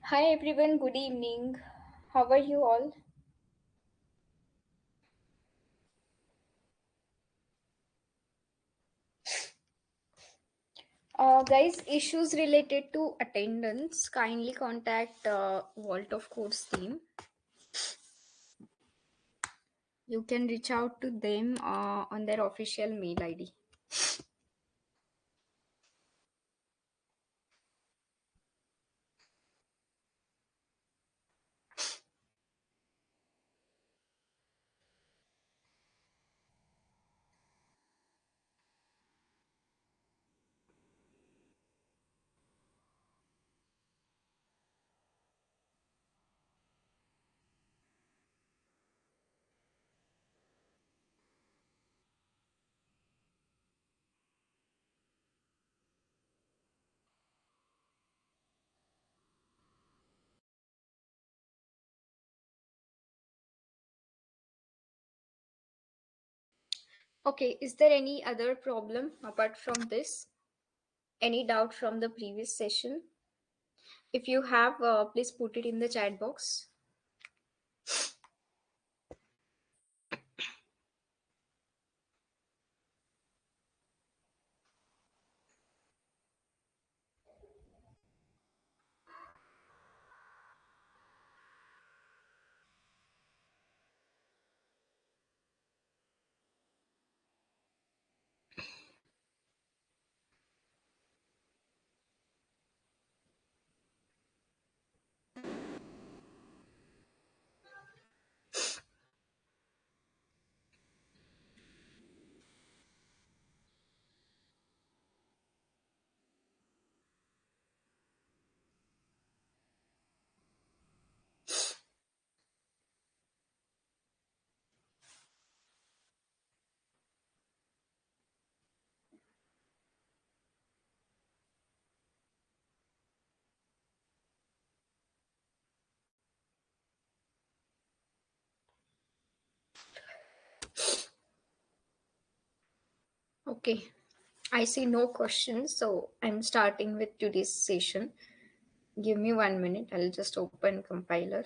Hi everyone, good evening. How are you all? Guys, issues related to attendance, kindly contact Vault of Codes team. You can reach out to them on their official mail ID. Okay, is there any other problem apart from this? Any doubt from the previous session? If you have, please put it in the chat box. Okay, I see no questions, so I'm starting with today's session. Give me 1 minute, I'll just open compiler.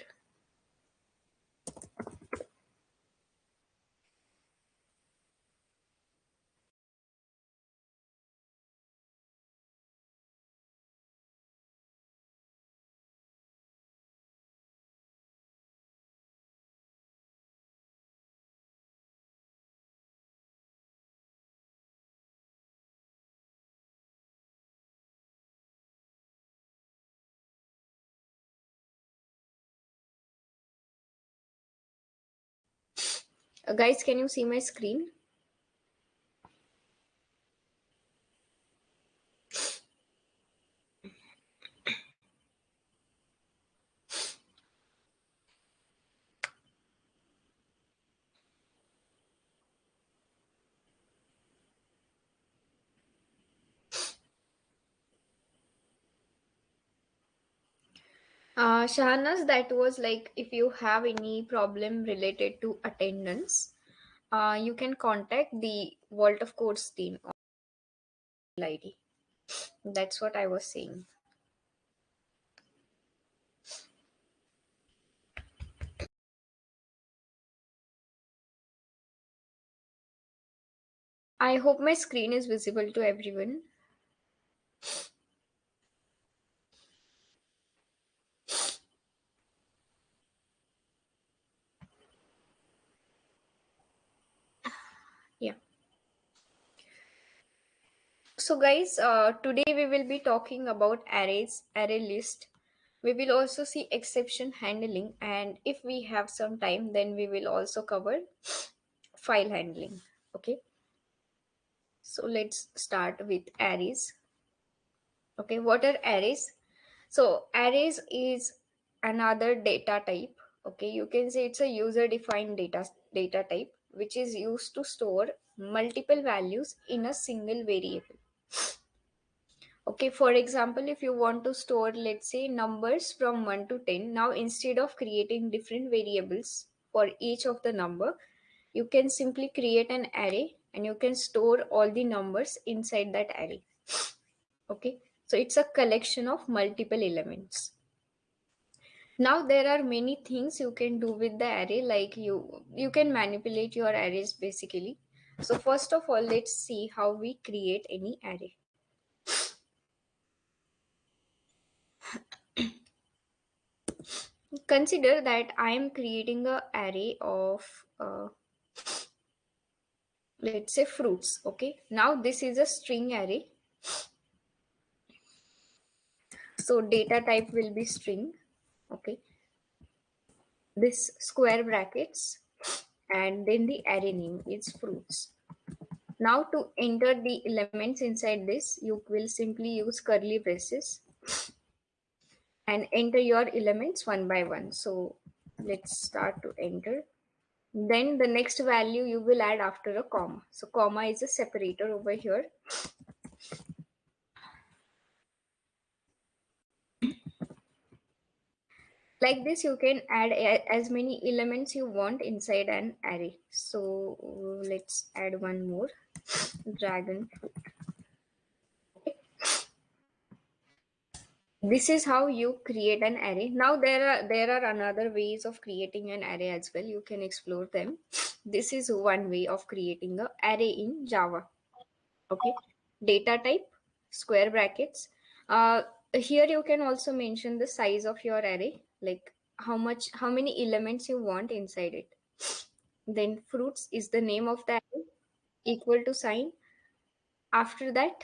Guys, can you see my screen? Shahanas, that was like if you have any problem related to attendance, you can contact the Vault of Codes team on ID. That's what I was saying. I hope my screen is visible to everyone. Yeah. So, guys, today we will be talking about arrays, array list. We will also see exception handling, and if we have some time, then we will also cover file handling. Okay. So let's start with arrays. Okay, what are arrays? So arrays is another data type. Okay, you can say it's a user defined data type which is used to store multiple values in a single variable. Okay, for example, if you want to store, let's say, numbers from 1 to 10, now instead of creating different variables for each of the number, you can simply create an array and you can store all the numbers inside that array. Okay, so it's a collection of multiple elements. Now there are many things you can do with the array, like you can manipulate your arrays basically. So first of all, let's see how we create any array. Consider that I am creating a array of let's say fruits. Okay, now this is a string array, so data type will be string. Okay, this square brackets, and then the array name is fruits. Now to enter the elements inside this, you will simply use curly braces and enter your elements one by one. So let's start to enter. Then the next value you will add after a comma. So comma is a separator over here. Like this, you can add as many elements you want inside an array. So let's add one more, dragon fruit. This is how you create an array. Now there are another ways of creating an array as well. You can explore them. This is one way of creating an array in Java. Okay, data type, square brackets. Here you can also mention the size of your array, like how many elements you want inside it. Then fruits is the name of the array, equal to sign. After that,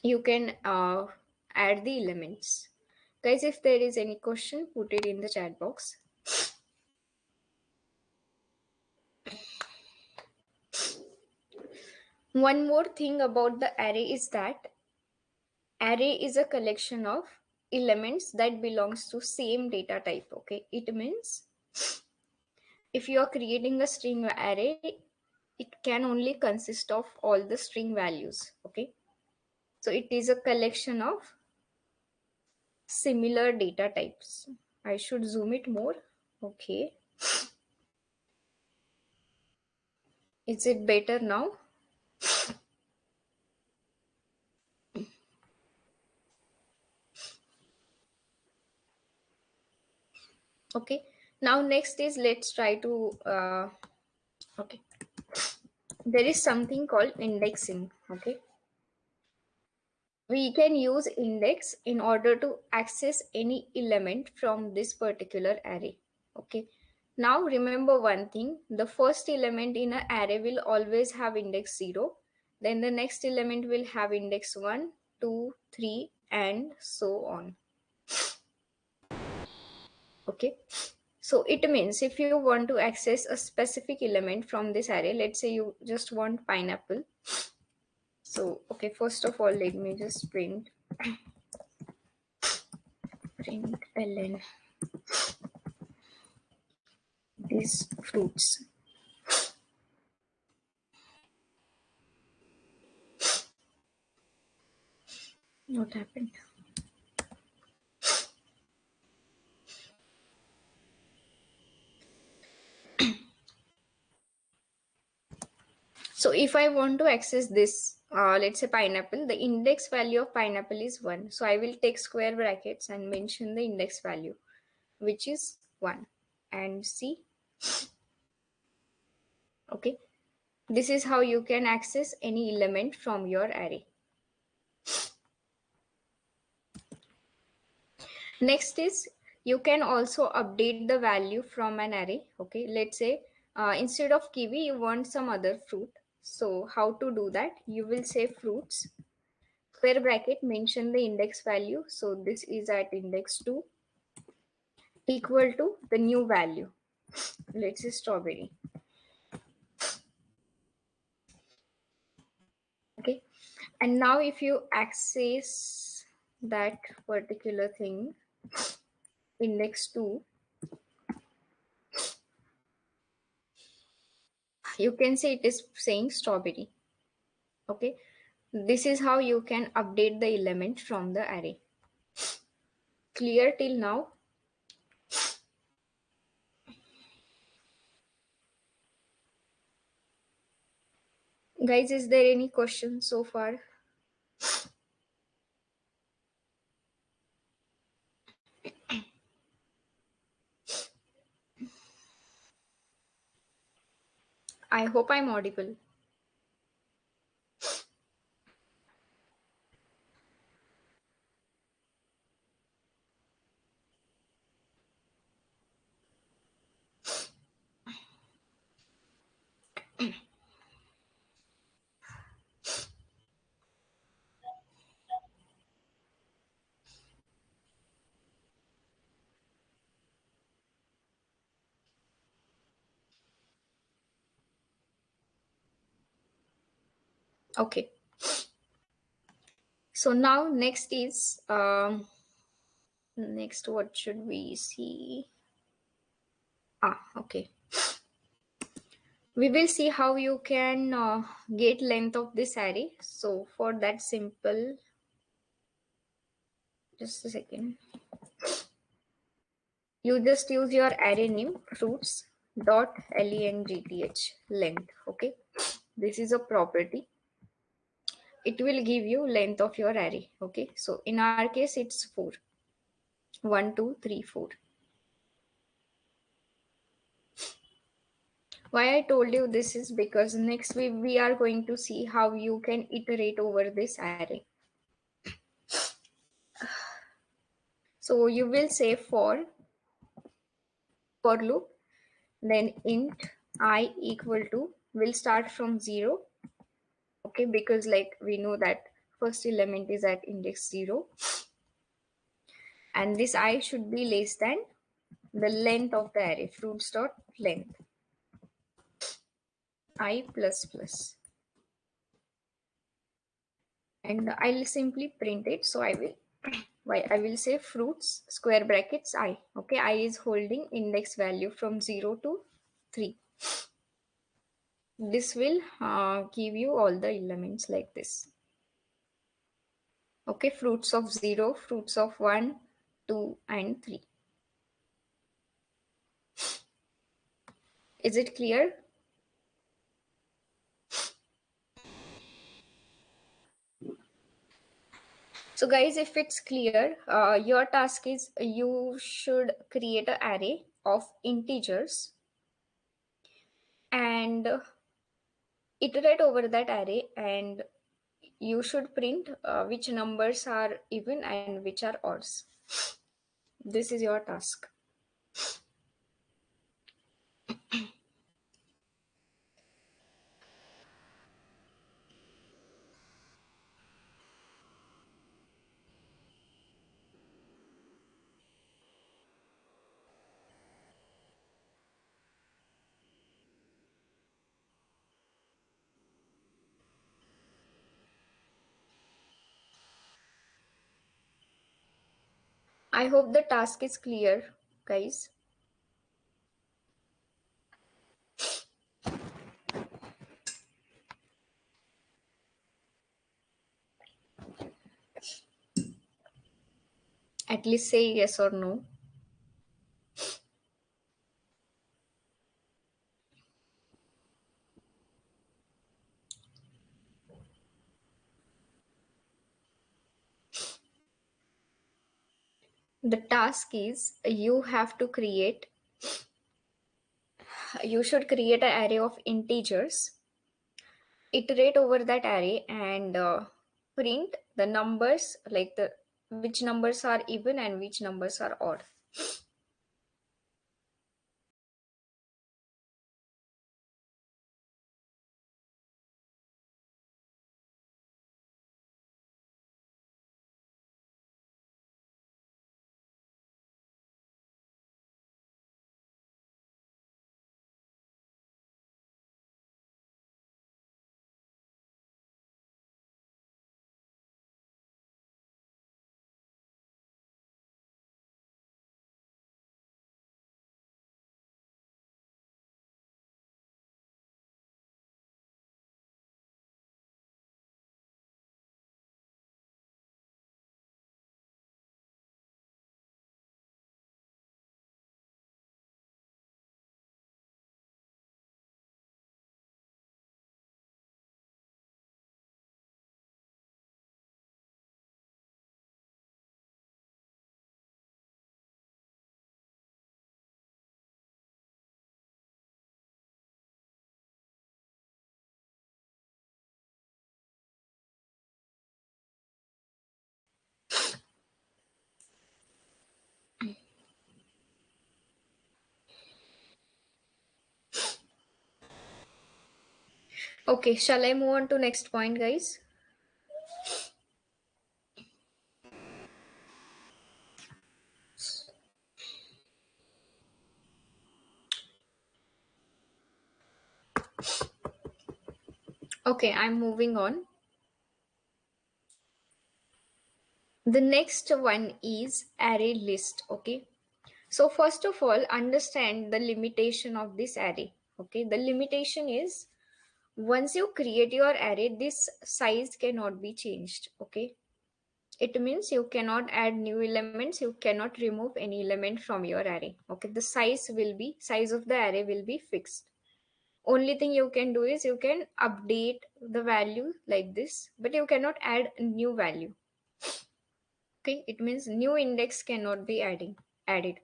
you can add the elements. Guys, if there is any question, put it in the chat box. One more thing about the array is that array is a collection of elements that belongs to same data type. Okay, it means if you are creating a string array, it can only consist of all the string values. Okay, so it is a collection of similar data types. I should zoom it more. Okay, is it better now? Okay, now next is let's try to okay, there is something called indexing. Okay, we can use index in order to access any element from this particular array. Okay, now remember one thing, the first element in an array will always have index 0, then the next element will have index 1, 2, 3, and so on. Okay, so it means if you want to access a specific element from this array, let's say you just want pineapple. So okay, first of all, let me just ln these fruits. What happened? So if I want to access this, let's say pineapple, the index value of pineapple is 1. So I will take square brackets and mention the index value, which is 1. And see, okay, this is how you can access any element from your array. Next is you can also update the value from an array. Okay, let's say instead of kiwi, you want some other fruit. So how to do that? You will say fruits, square bracket, mention the index value. So this is at index 2 equal to the new value. Let's say strawberry. Okay. And now if you access that particular thing, index 2, you can say it is saying strawberry. Okay. This is how you can update the element from the array. Clear till now? Guys, is there any question so far? I hope I'm audible. Okay. So now next is next what should we see? Okay. We will see how you can get length of this array. So for that simple, just a second. You just use your array name fruits dot length length. Okay. This is a property. It will give you length of your array. Okay. So in our case, it's 4. 1, 2, 3, 4. Why I told you this is because next we are going to see how you can iterate over this array. So you will say for loop, then int I equal to will start from 0. Okay, because like we know that first element is at index 0, and this I should be less than the length of the array fruits dot length I plus plus, and I'll simply print it. So I will why I will say fruits square brackets I. Okay, I is holding index value from 0 to 3. This will give you all the elements like this. Okay, fruits of 0, fruits of 1, 2 and 3. Is it clear? So guys, if it's clear, your task is you should create an array of integers and iterate over that array, and you should print which numbers are even and which are odds. This is your task. I hope the task is clear, guys. At least say yes or no. The task is you should create an array of integers, iterate over that array, and print the numbers like the which numbers are even and which numbers are odd. Okay, shall I move on to next point, guys? Okay, I'm moving on. The next one is array list. Okay, so first of all, understand the limitation of this array. Okay, the limitation is once you create your array, this size cannot be changed. Okay, it means you cannot add new elements, you cannot remove any element from your array. Okay, the size of the array will be fixed. Only thing you can do is you can update the value like this, but you cannot add new value. Okay, it means new index cannot be added.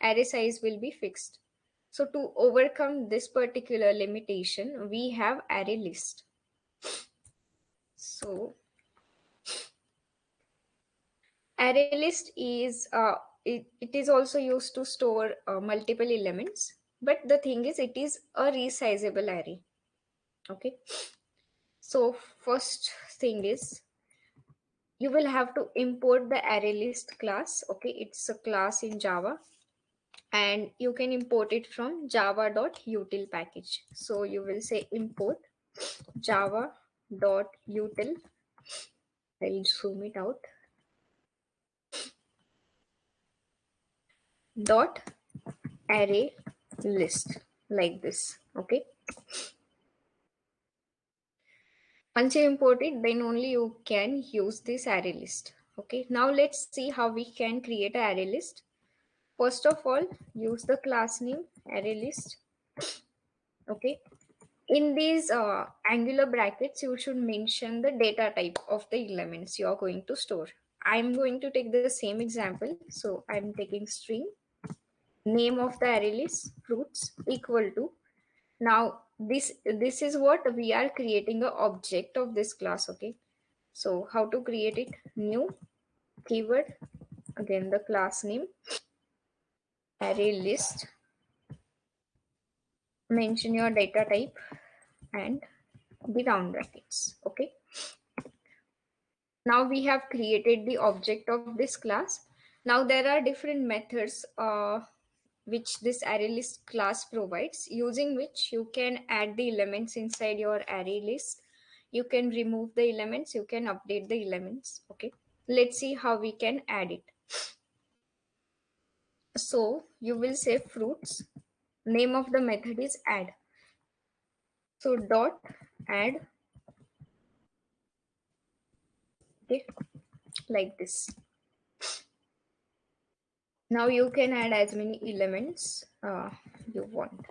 Array size will be fixed. So to overcome this particular limitation, we have array list. So array list is it is also used to store multiple elements, but the thing is it is a resizable array. Okay, so first thing is you will have to import the array list class. Okay, it's a class in Java, and you can import it from java.util package. So you will say import java.util. I'll zoom it out. Dot array list like this. Okay, once you import it, then only you can use this array list. Okay, now let's see how we can create an array list. First of all, use the class name array list. Okay, in these angular brackets, you should mention the data type of the elements you are going to store. I'm going to take the same example. So I'm taking string, name of the array list, fruits equal to. Now this is what we are creating a object of this class. Okay, so how to create it? New keyword, again the class name, array list, mention your data type and the round brackets. Okay, now we have created the object of this class. Now there are different methods which this array list class provides, using which you can add the elements inside your array list. You can remove the elements, you can update the elements. Okay, let's see how we can add it. So you will say fruits, name of the method is add. So dot add. Okay, like this. Now you can add as many elements you want.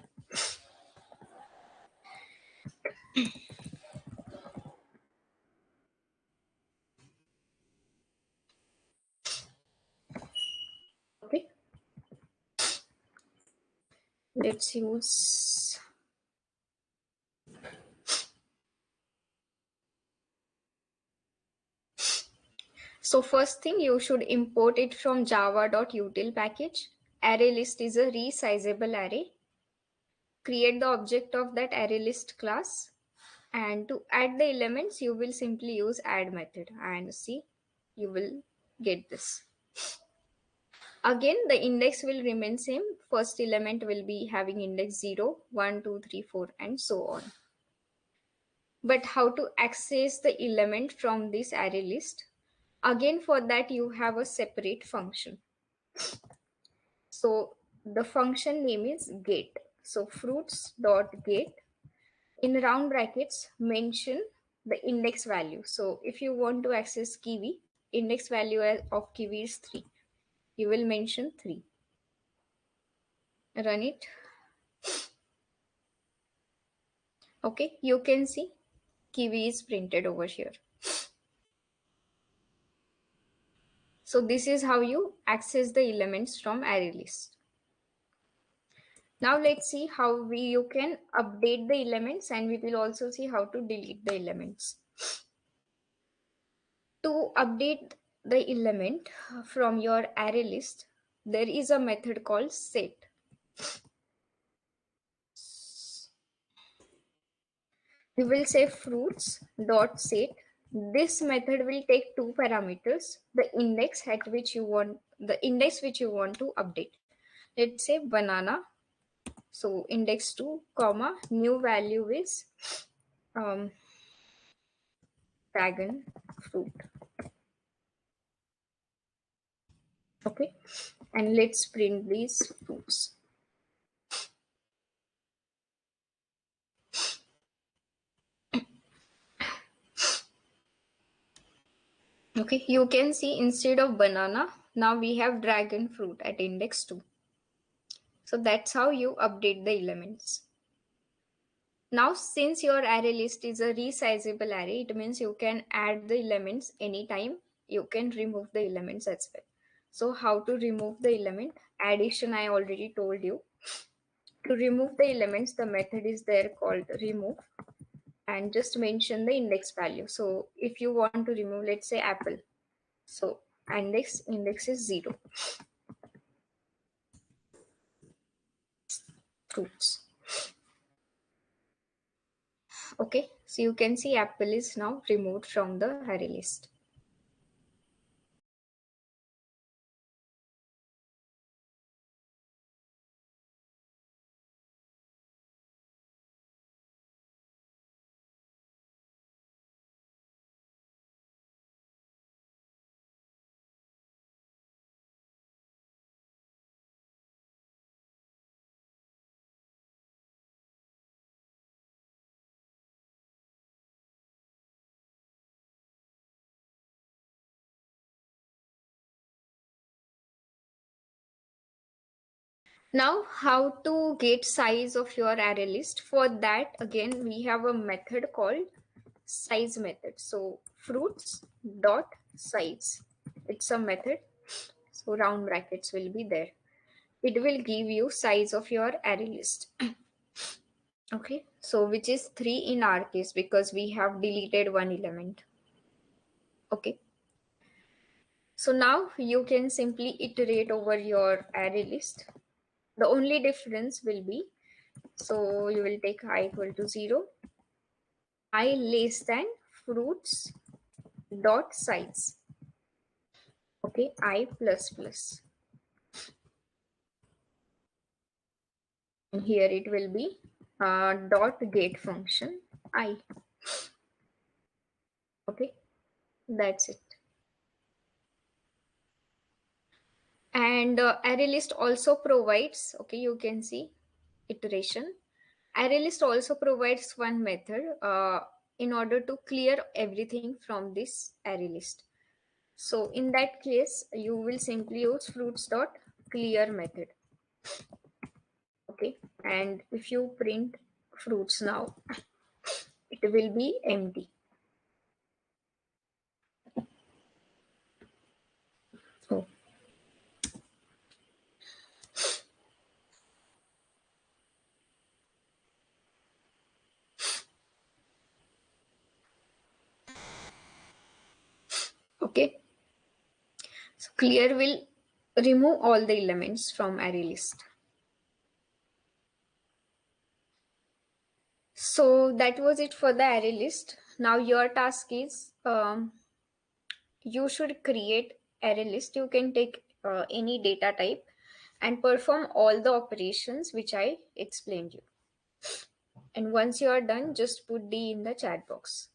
Okay, let's use. So first thing, you should import it from java.util package. Array list is a resizable array. Create the object of that array list class, and to add the elements you will simply use add method, and see, you will get this. Again the index will remain same. First element will be having index 0, 1, 2, 3, 4 and so on. But how to access the element from this array list? Again for that you have a separate function. So the function name is get. So fruits dot get, in round brackets mention the index value. So if you want to access kiwi, index value of kiwi is 3. You will mention 3. Run it. Okay, you can see kiwi is printed over here. So this is how you access the elements from array list. Now let's see how you can update the elements, and we will also see how to delete the elements. To update the element from your array list, there is a method called set. you will say fruits dot set. This method will take two parameters, the index which you want to update. Let's say banana. So index 2 comma new value is um, dragon fruit. Okay, and let's print these fruits. Okay, you can see instead of banana, now we have dragon fruit at index 2. So that's how you update the elements. Now, since your array list is a resizable array, it means you can add the elements anytime. You can remove the elements as well. So how to remove the element? Addition, I already told you. To remove the elements, the method is there called remove, and just mention the index value. So if you want to remove, let's say apple. So index is 0. Fruits. Okay, so you can see apple is now removed from the array list. Now, how to get size of your array list? For that, again, we have a method called size method. So fruits dot size. It's a method. So round brackets will be there. It will give you size of your array list. Okay. So which is 3 in our case because we have deleted one element. Okay. So now you can simply iterate over your array list. The only difference will be, so you will take I equal to 0, I less than fruits dot size. Okay, I plus plus. And here it will be dot get function I. Okay, that's it. And array list also provides, okay, you can see iteration. Array list also provides one method in order to clear everything from this array list. So in that case, you will simply use fruits dot clear method. Okay, and if you print fruits now, it will be empty. Oh, okay. So clear will remove all the elements from array list. So that was it for the array list. Now your task is you should create array list. You can take any data type and perform all the operations which I explained you. And once you are done, just put D in the chat box.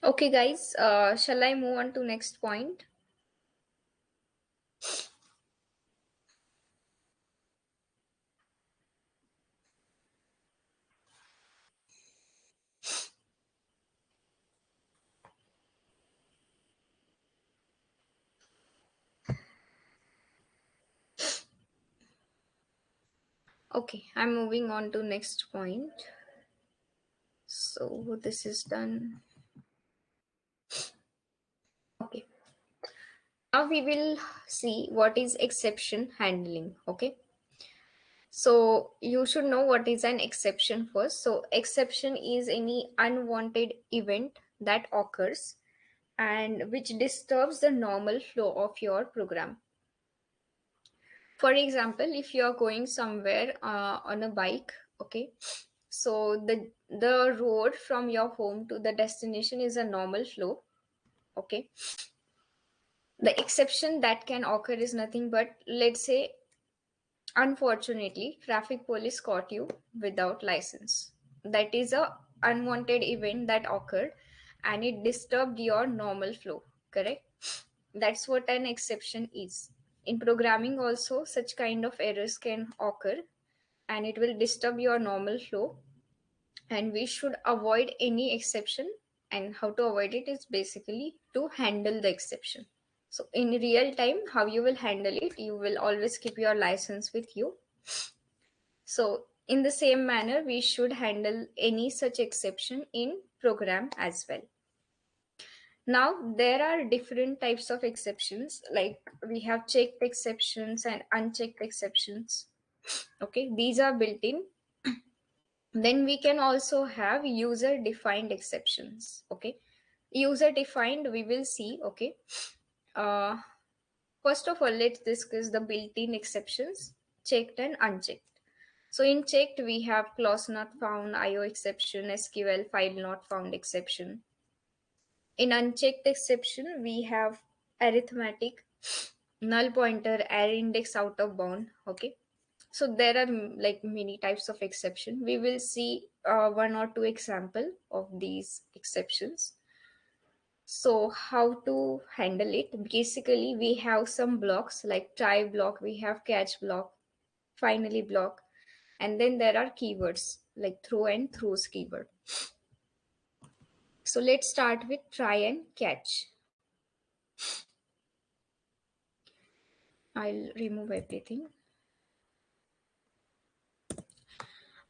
Okay, guys, shall I move on to next point? Okay, I'm moving on to next point. So this is done. Okay, now we will see what is exception handling. Okay, so you should know what is an exception first. So exception is any unwanted event that occurs and which disturbs the normal flow of your program. For example, if you are going somewhere on a bike, okay, so the road from your home to the destination is a normal flow, okay. The exception that can occur is nothing but, let's say, unfortunately, traffic police caught you without license. That is a unwanted event that occurred and it disturbed your normal flow, correct? That's what an exception is. In programming also such kind of errors can occur and it will disturb your normal flow, and we should avoid any exception. And how to avoid it is basically to handle the exception. So in real time, how you will handle it, you will always keep your license with you. So in the same manner, we should handle any such exception in program as well. Now there are different types of exceptions, like we have checked exceptions and unchecked exceptions. Okay, these are built in. Then we can also have user defined exceptions. Okay, user defined we will see. Okay, uh, first of all, let's discuss the built-in exceptions, checked and unchecked. So in checked, we have clause not found, IO exception, SQL file not found exception. In unchecked exception, we have arithmetic, null pointer, array index out of bound. Okay. So there are like many types of exception. We will see one or two example of these exceptions. So how to handle it? Basically, we have some blocks like try block, we have catch block, finally block, and then there are keywords like throw and throws keyword. So let's start with try and catch. I'll remove everything.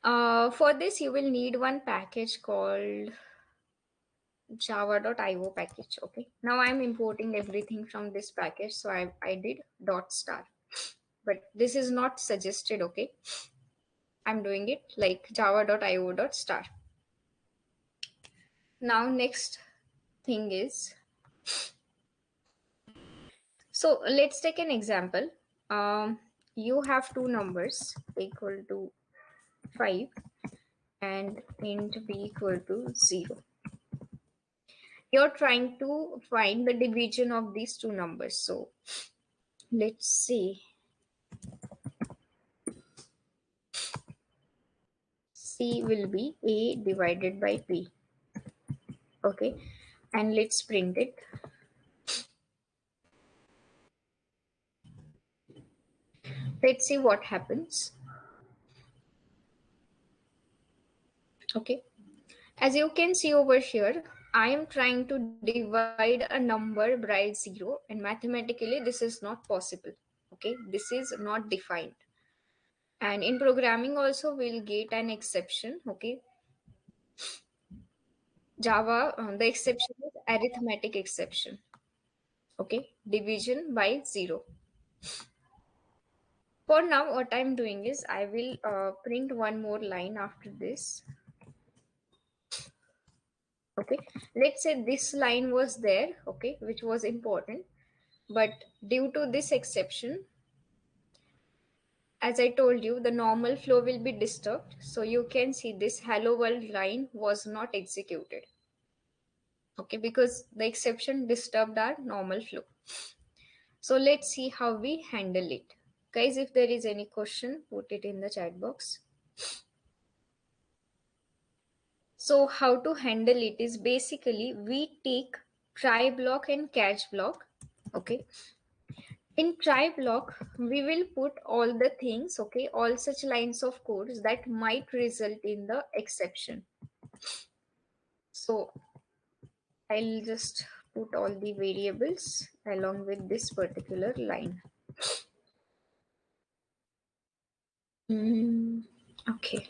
For this, you will need one package called java.io package. Okay, now I'm importing everything from this package, so I did dot star, but this is not suggested. Okay, I'm doing it like java.io.star. Now next thing is, so let's take an example. You have two numbers equal to 5 and int b equal to 0. You're trying to find the division of these two numbers. So let's see. C will be a divided by b. Okay, and let's print it. Let's see what happens. Okay, as you can see over here, I am trying to divide a number by 0, and mathematically this is not possible. Okay, this is not defined. And in programming also we'll get an exception. Okay, Java, the exception is arithmetic exception. Okay, division by 0. For now, what I'm doing is I will print one more line after this. Okay, let's say this line was there, okay, which was important, but due to this exception, as I told you, the normal flow will be disturbed. So you can see this hello world line was not executed. Okay, because the exception disturbed our normal flow. So let's see how we handle it. Guys, if there is any question, put it in the chat box. So how to handle it is basically we take try block and catch block. Okay, in try block we will put all the things, okay, all such lines of codes that might result in the exception. So I'll just put all the variables along with this particular line. Okay,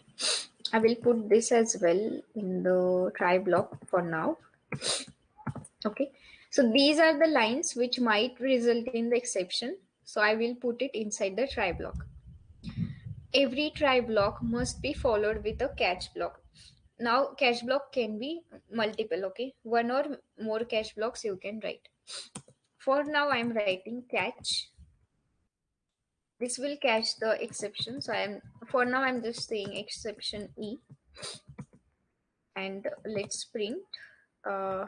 I will put this as well in the try block for now. Okay, so these are the lines which might result in the exception. So I will put it inside the try block. Every try block must be followed with a catch block. Now catch block can be multiple, okay, one or more catch blocks you can write. For now I'm writing catch. This will catch the exception, so I'm just saying exception E, and let's print uh,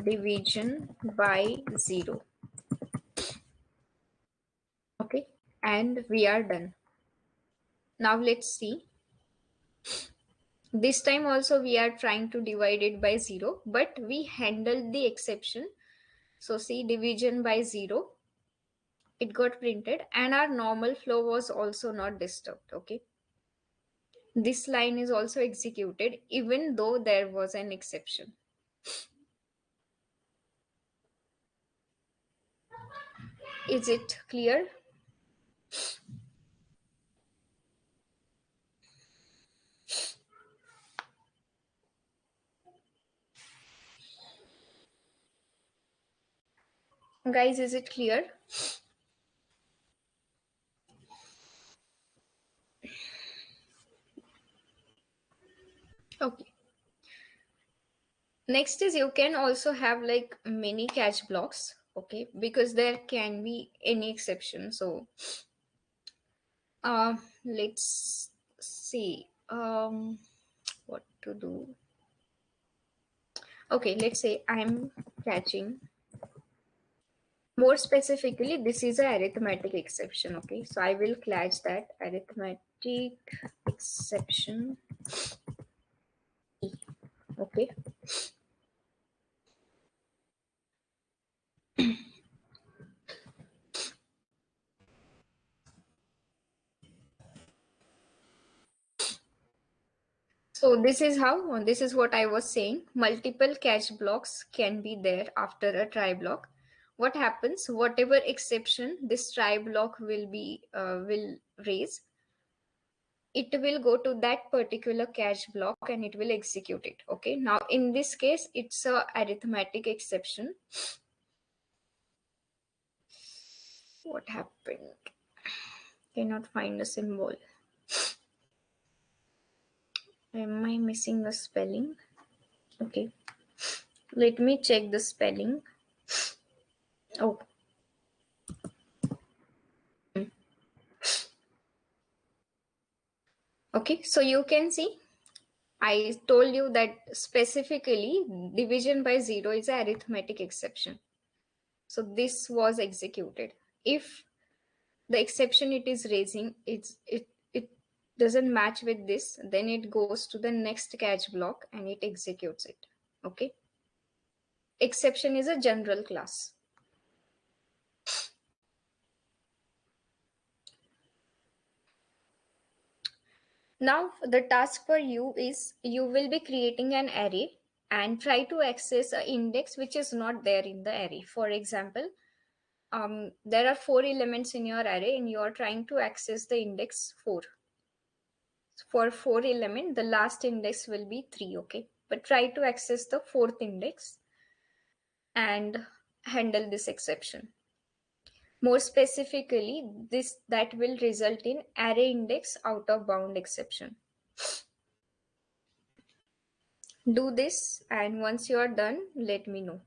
division by 0. Okay, and we are done. Now let's see, this time also we are trying to divide it by 0, but we handled the exception. So see, division by 0, it got printed and our normal flow was also not disturbed. Okay, this line is also executed even though there was an exception. Is it clear? Guys, is it clear? Okay. Next is you can also have like many catch blocks, okay, because there can be any exception. So let's see what to do. Okay, let's say I'm catching. More specifically, this is a arithmetic exception. Okay, so I will catch that arithmetic exception. Okay, so this is what I was saying. Multiple catch blocks can be there after a try block. What happens? Whatever exception this try block will raise, it will go to that particular catch block and it will execute it. Okay. Now in this case, it's a arithmetic exception. What happened? Cannot find a symbol. Am I missing the spelling? Okay. Let me check the spelling. Oh. Okay. So you can see I told you that specifically division by 0 is an arithmetic exception. So this was executed. If the exception it is raising, it doesn't match with this, then it goes to the next catch block and it executes it. Okay. Exception is a general class. Now the task for you is you will be creating an array and try to access an index which is not there in the array. For example, there are 4 elements in your array and you are trying to access the index 4. For 4 element, the last index will be 3. Okay, but try to access the fourth index and handle this exception. More specifically, this that will result in array index out of bound exception. Do this, and once you are done, let me know.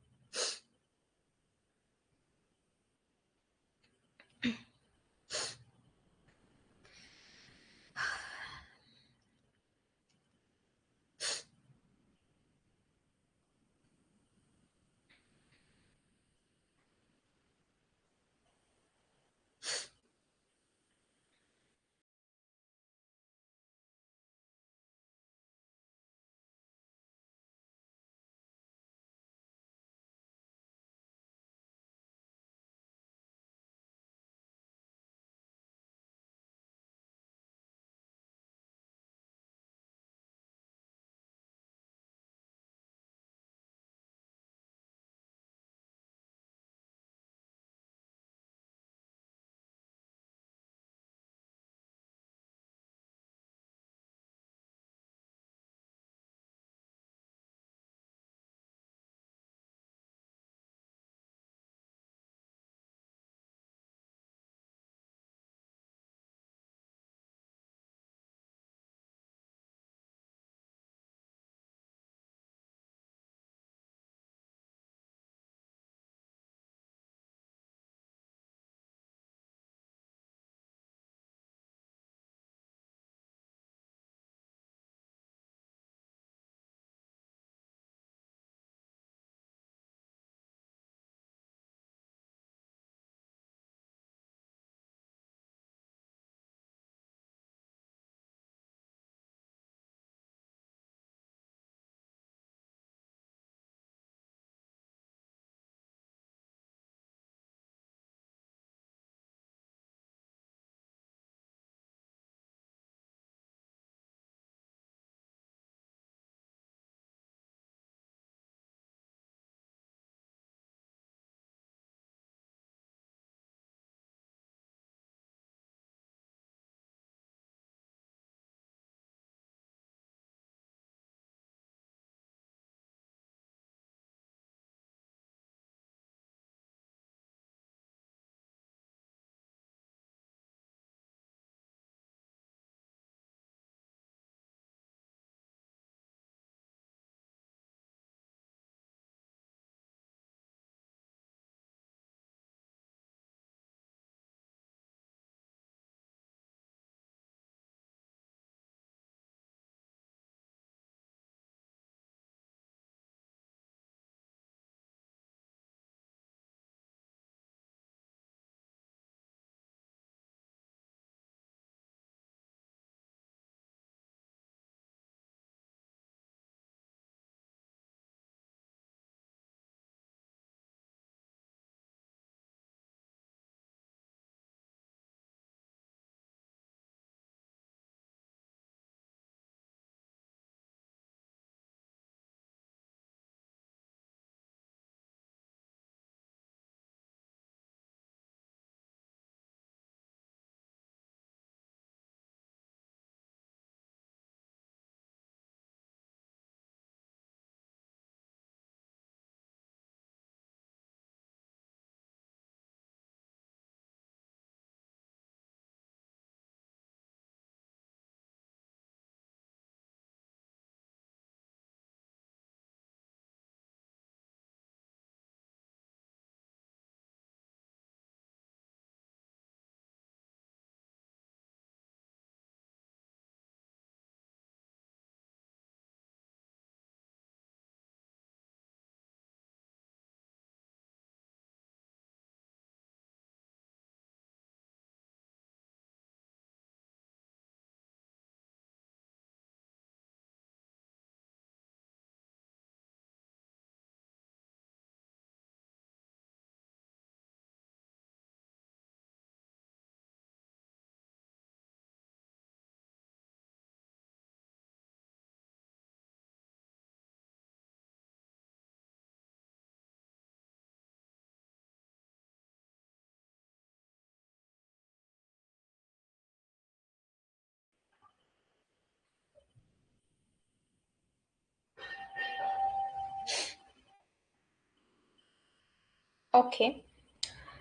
Okay.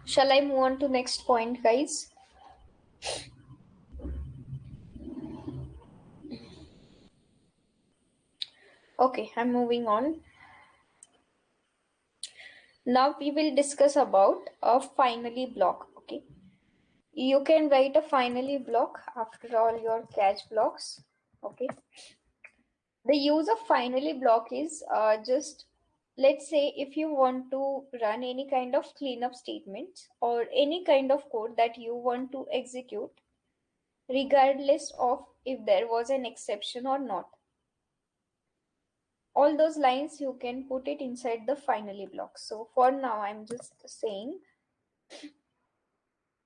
Shall I move on to next point, guys? Okay, I'm moving on. Now we will discuss about a finally block. Okay. You can write a finally block after all your catch blocks. Okay. The use of finally block is just, let's say, if you want to run any kind of cleanup statement or any kind of code that you want to execute, regardless of if there was an exception or not, all those lines you can put it inside the finally block. So for now I'm just saying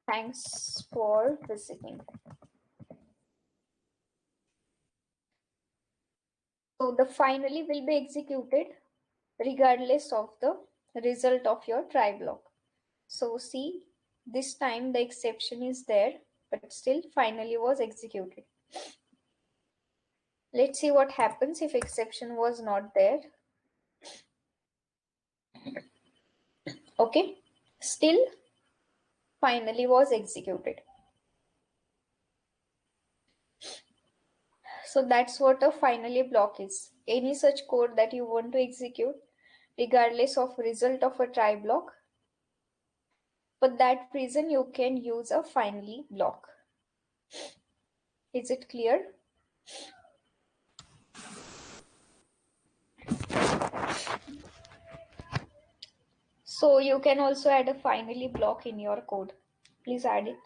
thanks for visiting. So the finally will be executed regardless of the result of your try block. So see, this time the exception is there, but still finally was executed. Let's see what happens if exception was not there. Okay, still finally was executed. So that's what a finally block is. Any such code that you want to execute, regardless of result of a try block. For that reason, you can use a finally block. Is it clear? So you can also add a finally block in your code. Please add it.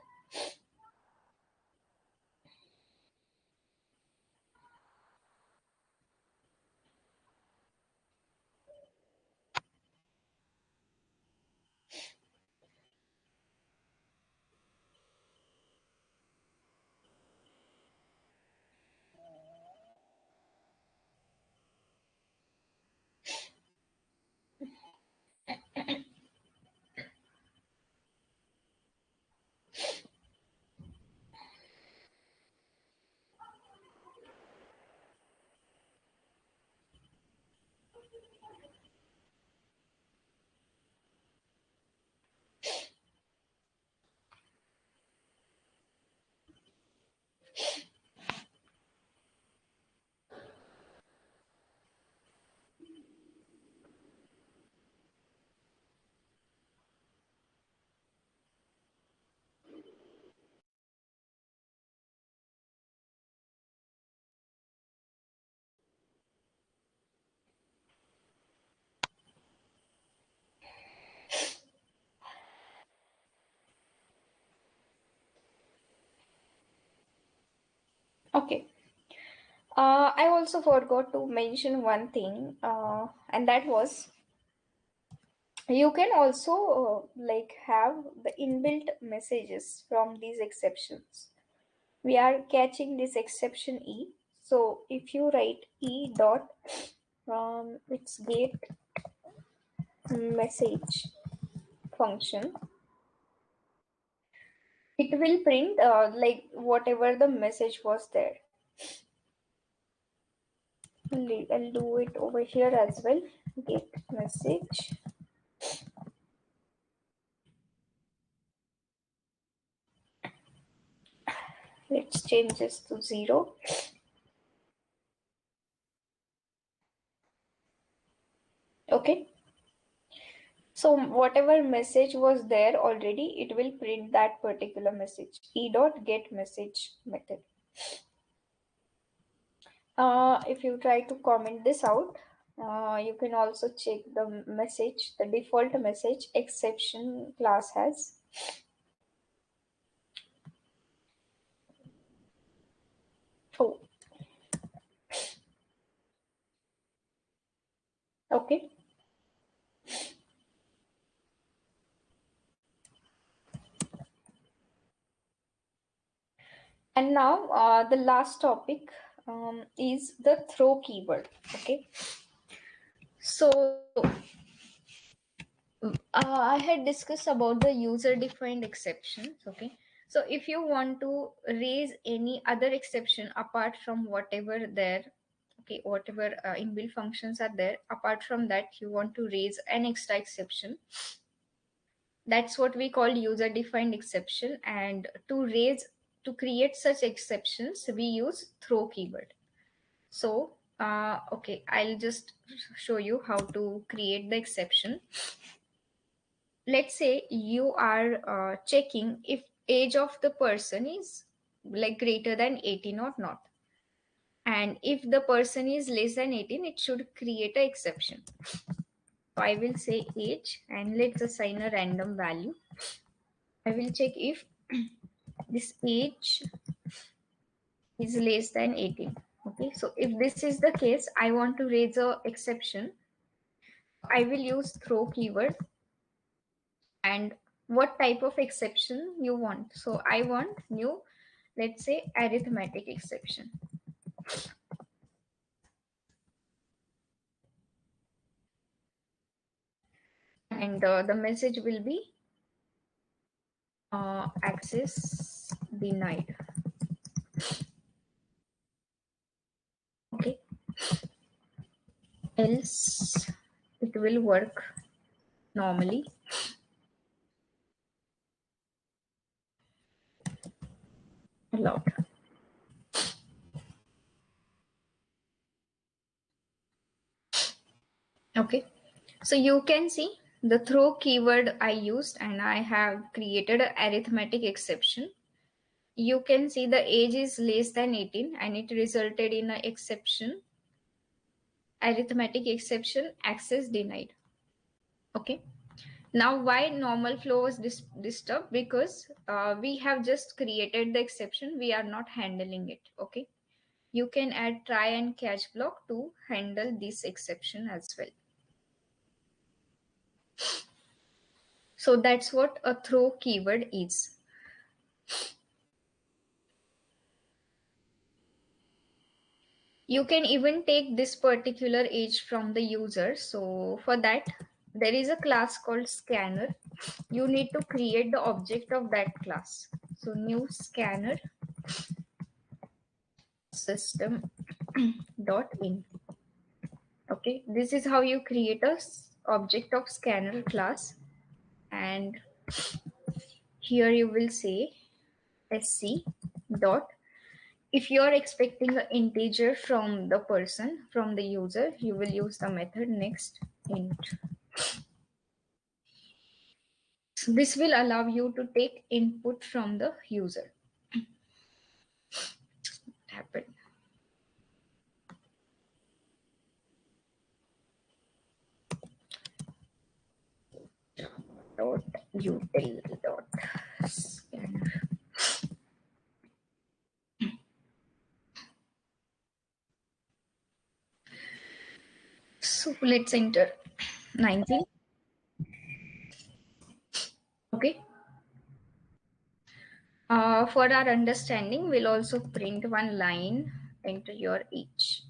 Okay. I also forgot to mention one thing, and that was you can also like have the inbuilt messages from these exceptions. We are catching this exception E. So if you write E dot its get message function, it will print like whatever the message was there. I'll do it over here as well. Get message. Let's change this to 0. Okay. So whatever message was there already, it will print that particular message. E dot get message method. If you try to comment this out, you can also check the message, the default message exception class has. Oh, okay. And now the last topic is the throw keyword. Okay. So I had discussed about the user defined exceptions. Okay. So if you want to raise any other exception apart from whatever there, okay, whatever inbuilt functions are there, apart from that, you want to raise an extra exception. That's what we call user defined exception. And to create such exceptions, we use throw keyword. So okay, I'll just show you how to create the exception. Let's say you are checking if age of the person is like greater than 18 or not, and if the person is less than 18, it should create a exception. So I will say age and let's assign a random value. I will check if this age is less than 18. Okay, so if this is the case, I want to raise a exception. I will use throw keyword. And what type of exception you want? So I want new, let's say, arithmetic exception. And the message will be access denied. Okay, else it will work normally. Allowed. Okay, so you can see the throw keyword I used, and I have created an arithmetic exception. You can see the age is less than 18 and it resulted in an exception, arithmetic exception, access denied. Okay, now why normal flow was disturbed? Because we have just created the exception, we are not handling it. Okay, you can add try and catch block to handle this exception as well. So that's what a throw keyword is. You can even take this particular age from the user. So for that, there is a class called scanner. You need to create the object of that class. So new scanner system dot in. Okay, this is how you create a object of scanner class. And here you will say sc dot. If you are expecting an integer from the person, from the user, you will use the method next int. So this will allow you to take input from the user. Happen. Dot util dot scanner. So let's enter 19. Okay. For our understanding, we'll also print one line into your each.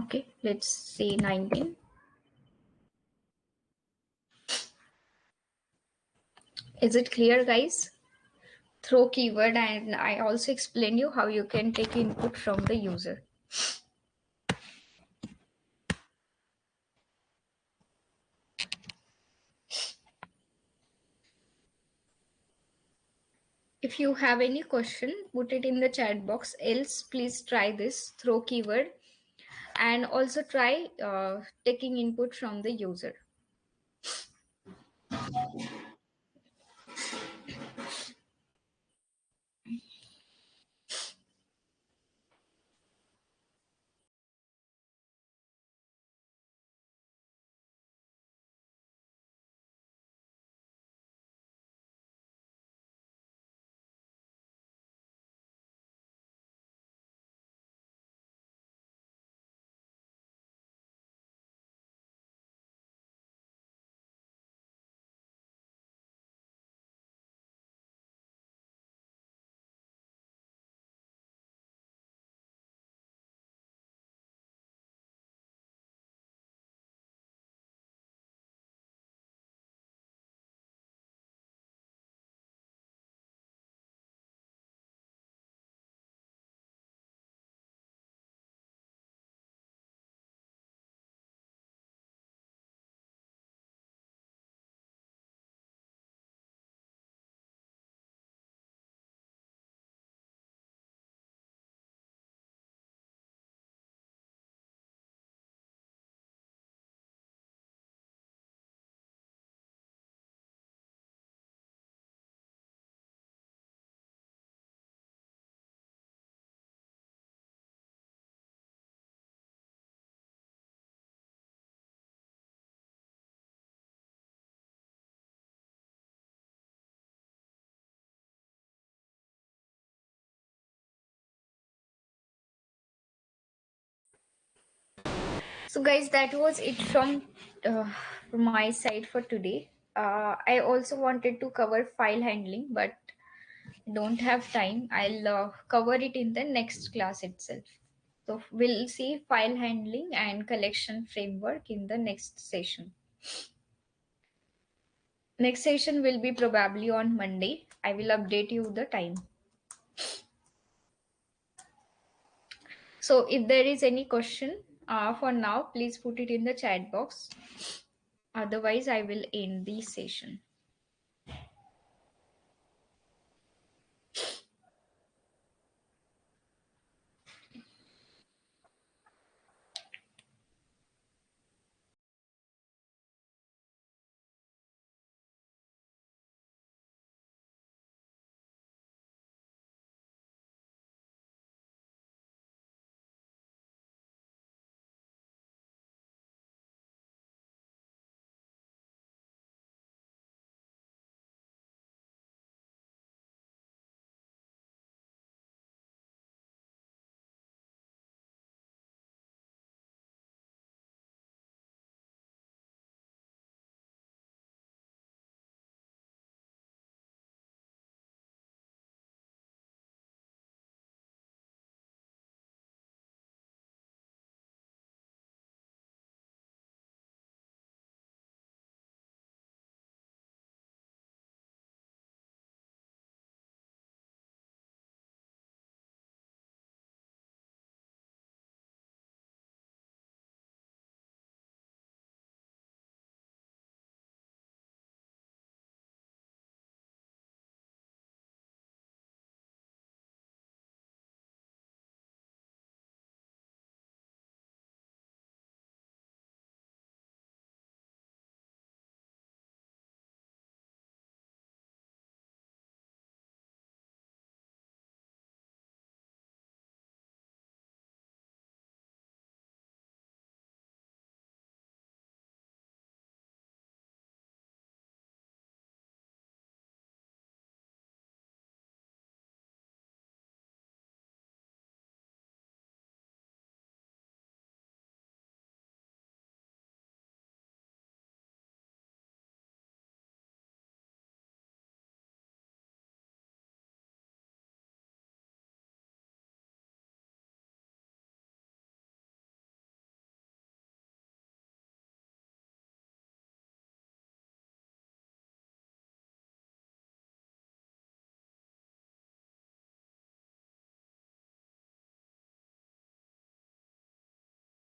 Okay, let's say 19. Is it clear, guys? Throw keyword, and I also explained you how you can take input from the user. If you have any question, put it in the chat box. Else, please try this throw keyword and also try taking input from the user. So, guys, that was it uh, from my side for today. I also wanted to cover file handling, but don't have time. I'll cover it in the next class itself. So, we'll see file handling and collection framework in the next session. Next session will be probably on Monday. I will update you the time. So, if there is any question for now, please put it in the chat box. Otherwise, I will end the session.